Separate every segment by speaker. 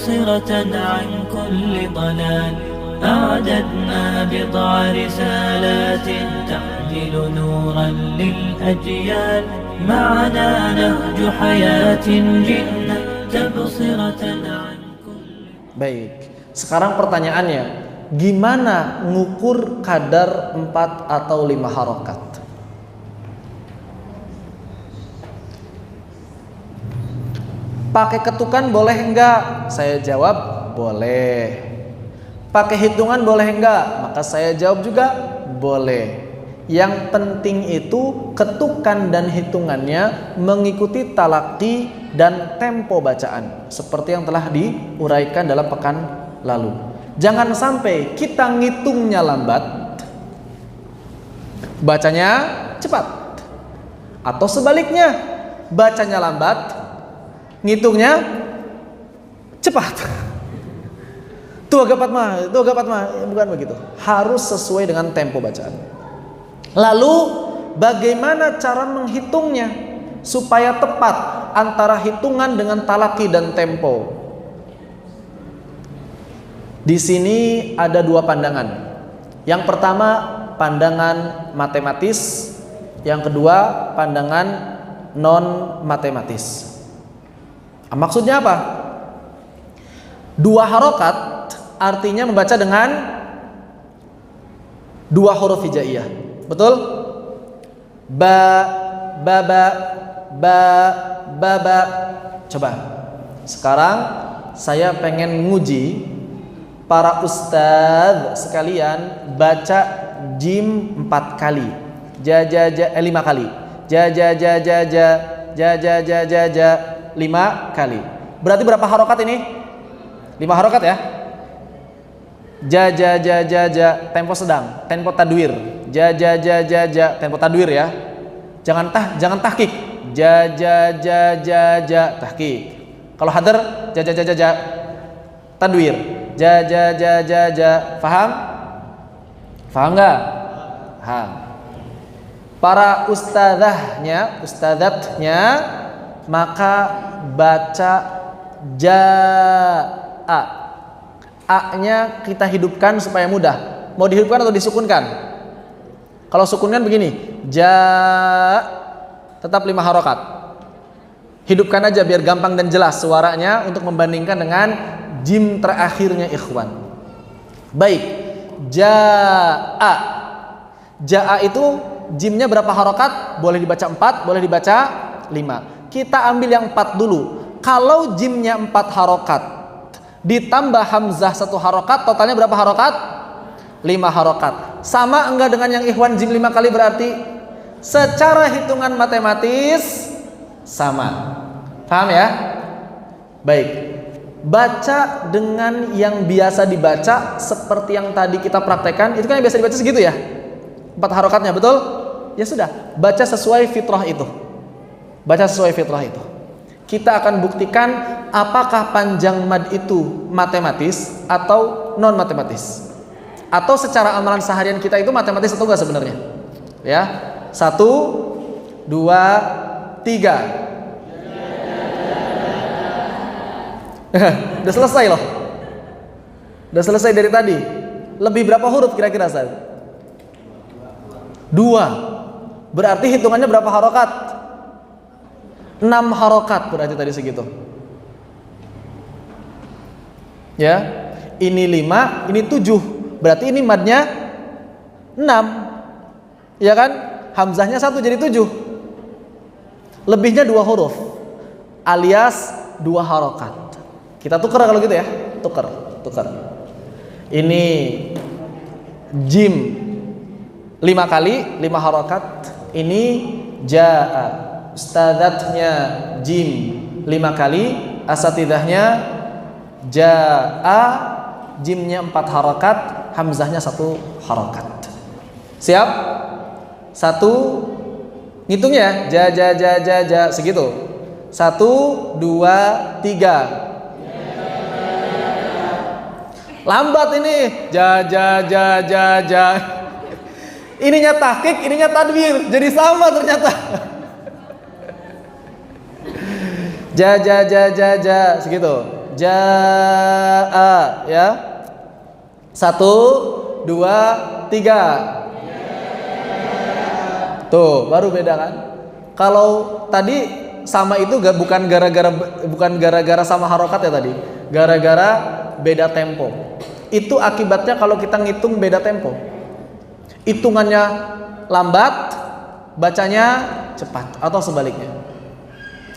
Speaker 1: تبصرة عن كل ضلال أعددنا بضع رسالات تحمل نورا للأجيال معنا نهج حياة جئنا تبصرة عن كل.
Speaker 2: Baik, sekarang pertanyaannya, gimana ngukur kadar 4 atau 5 harokat? Pakai ketukan boleh enggak? Saya jawab boleh. Pakai hitungan boleh enggak? Maka saya jawab juga boleh. Yang penting itu ketukan dan hitungannya mengikuti talaqi dan tempo bacaan seperti yang telah diuraikan dalam pekan lalu. Jangan sampai kita ngitungnya lambat, bacanya cepat, atau sebaliknya, bacanya lambat, ngitungnya cepat. Tuh agak patma, bukan begitu. Harus sesuai dengan tempo bacaan. Lalu bagaimana cara menghitungnya supaya tepat antara hitungan dengan talaki dan tempo? Di sini ada 2 pandangan. Yang pertama pandangan matematis, yang kedua pandangan non matematis. Maksudnya apa? 2 harokat artinya membaca dengan 2 huruf hijaiyah. Betul? Ba, baba, baba. Coba. Sekarang saya pengen nguji para ustadz sekalian baca jim 4 kali. 5 kali. Ja 5 kali. Berarti berapa harokat ini? 5 harokat ya. Ja, tempo sedang, tempo tadwir. Ja, tempo tadwir ya. Jangan tahqiq. Ja, tahqiq. Kalau hadar, ja, tadwir. Ja. Faham? Faham enggak? Paham. Para ustadzatnya maka baca ja'a. A-nya kita hidupkan supaya mudah. Mau dihidupkan atau disukunkan? Kalau sukunkan begini, ja, tetap 5 harokat. Hidupkan aja biar gampang dan jelas suaranya untuk membandingkan dengan jim terakhirnya ikhwan. Baik, ja'a. Ja'a itu jimnya berapa harokat? Boleh dibaca 4, boleh dibaca 5. Kita ambil yang 4 dulu. Kalau jimnya 4 harokat ditambah hamzah 1 harokat, totalnya berapa harokat? 5 harokat. Sama enggak dengan yang ikhwan jim 5 kali berarti? Secara hitungan matematis sama. Paham ya? Baik. Baca dengan yang biasa dibaca seperti yang tadi kita praktekkan. Itu kan yang biasa dibaca segitu ya? 4 harokatnya, betul? Ya sudah, baca sesuai fitrah itu. Baca sesuai fitrah itu. Kita akan buktikan apakah panjang mad itu matematis atau non matematis, atau secara amalan seharian kita itu matematis atau enggak sebenarnya. Ya, 1, 2, 3. Udah selesai loh. Udah selesai dari tadi. Lebih berapa huruf kira-kira, Ustaz? 2. Berarti hitungannya berapa harokat? 6 harokat berarti tadi segitu. Ya, ini 5, ini 7. Berarti ini madnya 6. Ya kan? Hamzahnya 1 jadi 7. Lebihnya 2 huruf alias 2 harokat. Kita tukar kalau gitu ya. Tukar. Ini jim 5 kali 5 harokat. Ini ja'a. Ustadzatnya jim 5 kali, asatidahnya ja'a, jimnya 4 harokat, hamzahnya 1 harokat. Siap? 1, ngitungnya ja segitu. 1, 2, 3. Lambat ini. Ja. Ininya tahqiq, ininya tadwir. Jadi sama ternyata. Ja segitu. Jaa, ya. 1, 2, 3. Tuh, baru beda kan? Kalau tadi sama itu bukan gara-gara sama harokat ya tadi. Gara-gara beda tempo. Itu akibatnya kalau kita ngitung beda tempo. Hitungannya lambat, bacanya cepat atau sebaliknya.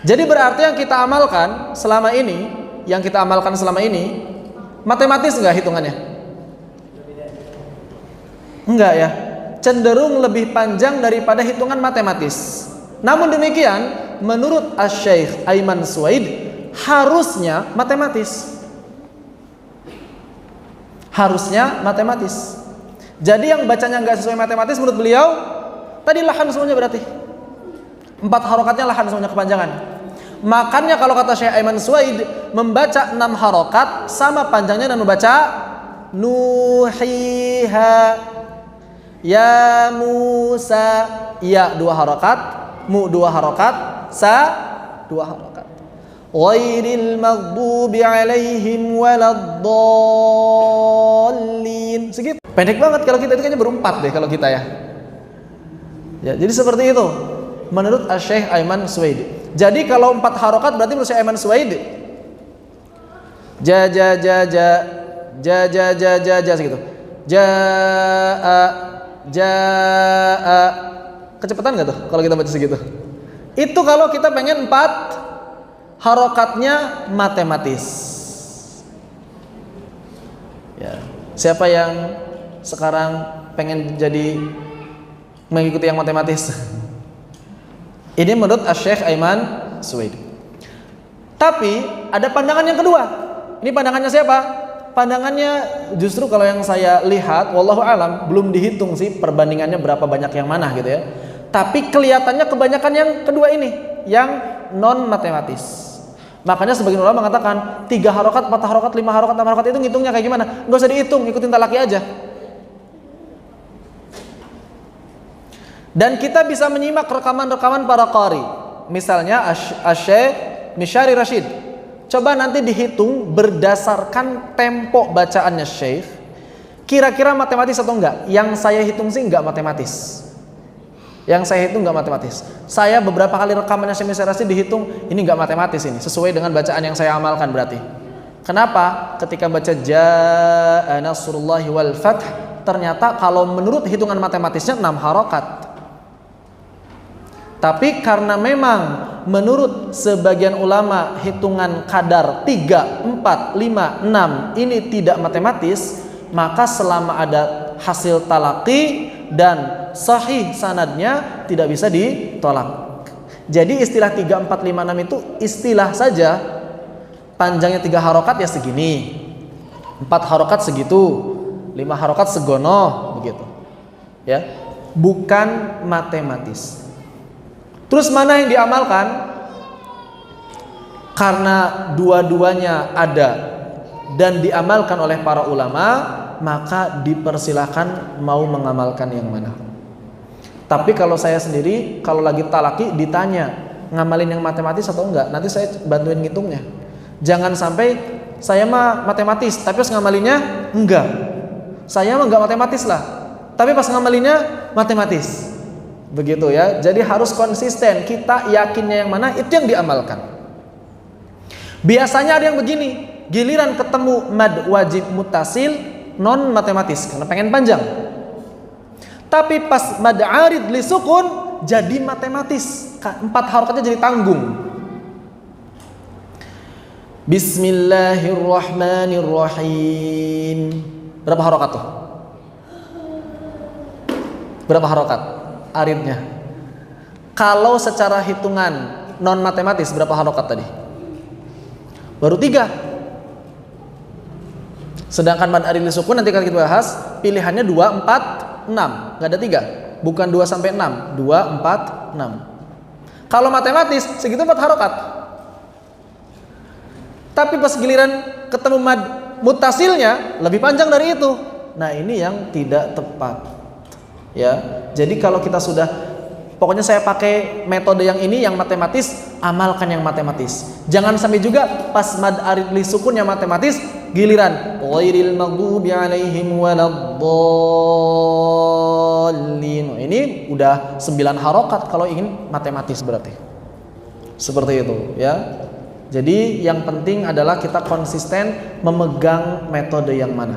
Speaker 2: Jadi berarti yang kita amalkan selama ini, matematis enggak hitungannya? Enggak ya. Cenderung lebih panjang daripada hitungan matematis. Namun demikian, menurut Asy-Syaikh Aiman Suwaid harusnya matematis. Harusnya matematis. Jadi yang bacanya nggak sesuai matematis menurut beliau tadi lahan semuanya berarti 4 harokatnya lahan semuanya kepanjangan. Makanya kalau kata Syekh Aiman Suwaid membaca 6 harokat sama panjangnya dan membaca nuhiha ya Musa, ya 2 harokat, mu 2 harokat, sa 2 harokat. Ghairil maghdubi alaihim waladdallin. Segitu. Pendek banget kalau kita, itu kayaknya berempat deh kalau kita ya. Ya, jadi seperti itu menurut Syekh Aiman Suwaid. Jadi kalau 4 harokat berarti menurut Syekh Aiman Suwaid ja segitu. Jaa. Kecepatan nggak tuh kalau kita baca segitu? Itu kalau kita pengen 4 harokatnya matematis. Ya. Siapa yang sekarang pengen jadi mengikuti yang matematis? Ini menurut Syekh Aiman Suwaid. Tapi ada pandangan yang kedua. Ini pandangannya siapa? Pandangannya justru kalau yang saya lihat, wallahu alam, belum dihitung sih perbandingannya berapa banyak yang mana gitu ya. Tapi kelihatannya kebanyakan yang kedua ini, yang non matematis. Makanya sebagian ulama mengatakan 3 harokat, 4 harokat, 5 harokat, 6 harokat itu ngitungnya kayak gimana? Nggak usah dihitung, ikutin talaki aja. Dan kita bisa menyimak rekaman-rekaman para qari. Misalnya Asy-Syaikh Misyari Rashid. Coba nanti dihitung berdasarkan tempo bacaannya Syekh. Kira-kira matematis atau enggak? Yang saya hitung sih enggak matematis. Saya beberapa kali rekamannya Syekh Misyari Rashid dihitung, ini enggak matematis ini. Sesuai dengan bacaan yang saya amalkan berarti. Kenapa? Ketika baca Jaa Nasrullahi wal Fath, ternyata kalau menurut hitungan matematisnya 6 harokat. Tapi karena memang menurut sebagian ulama hitungan kadar 3, 4, 5, 6 ini tidak matematis, maka selama ada hasil talaqi dan sahih sanadnya tidak bisa ditolak. Jadi istilah 3, 4, 5, 6 itu istilah saja. Panjangnya 3 harokat ya segini, 4 harokat segitu, 5 harokat segono, begitu ya, bukan matematis. Terus mana yang diamalkan? Karena dua-duanya ada dan diamalkan oleh para ulama, maka dipersilahkan mau mengamalkan yang mana. Tapi kalau saya sendiri, kalau lagi talaki ditanya ngamalin yang matematis atau enggak, nanti saya bantuin ngitungnya. Jangan sampai saya mah matematis, tapi pas ngamalinnya enggak. Saya mah enggak matematis lah, tapi pas ngamalinnya matematis. Begitu ya. Jadi harus konsisten. Kita yakinnya yang mana, itu yang diamalkan. Biasanya ada yang begini, giliran ketemu mad wajib muttasil non matematis karena pengen panjang. Tapi pas mad arid li sukun jadi matematis. 4 harokatnya jadi tanggung. Bismillahirrahmanirrahim. Berapa harokat tuh? Berapa harokat aridnya? Kalau secara hitungan non matematis berapa harokat tadi? Baru 3. Sedangkan mad arid li sukun nanti kita bahas pilihannya 2, 4, 6. Gak ada 3. Bukan 2 sampai 6. 2, 4, 6. Kalau matematis segitu 4 harokat. Tapi pas giliran ketemu mad muttasilnya lebih panjang dari itu. Nah, ini yang tidak tepat. Ya. Jadi kalau kita sudah Pokoknya saya pakai metode yang ini, yang matematis, amalkan yang matematis. Jangan sampai juga pas mad arid li sukun yang matematis, giliran ghairil maghdubi alaihim waladdallin. Ini udah 9 harokat kalau ingin matematis berarti. Seperti itu ya. Jadi yang penting adalah kita konsisten memegang metode yang mana.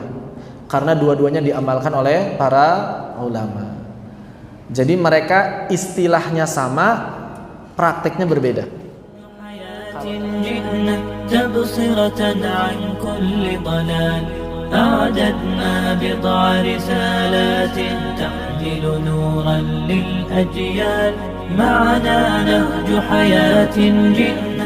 Speaker 2: Karena dua-duanya diamalkan oleh para ulama. Jadi mereka istilahnya sama, prakteknya berbeda.
Speaker 1: أعددنا بضع رسالات تحمل نورا للأجيال معنا نهج حياة جئنا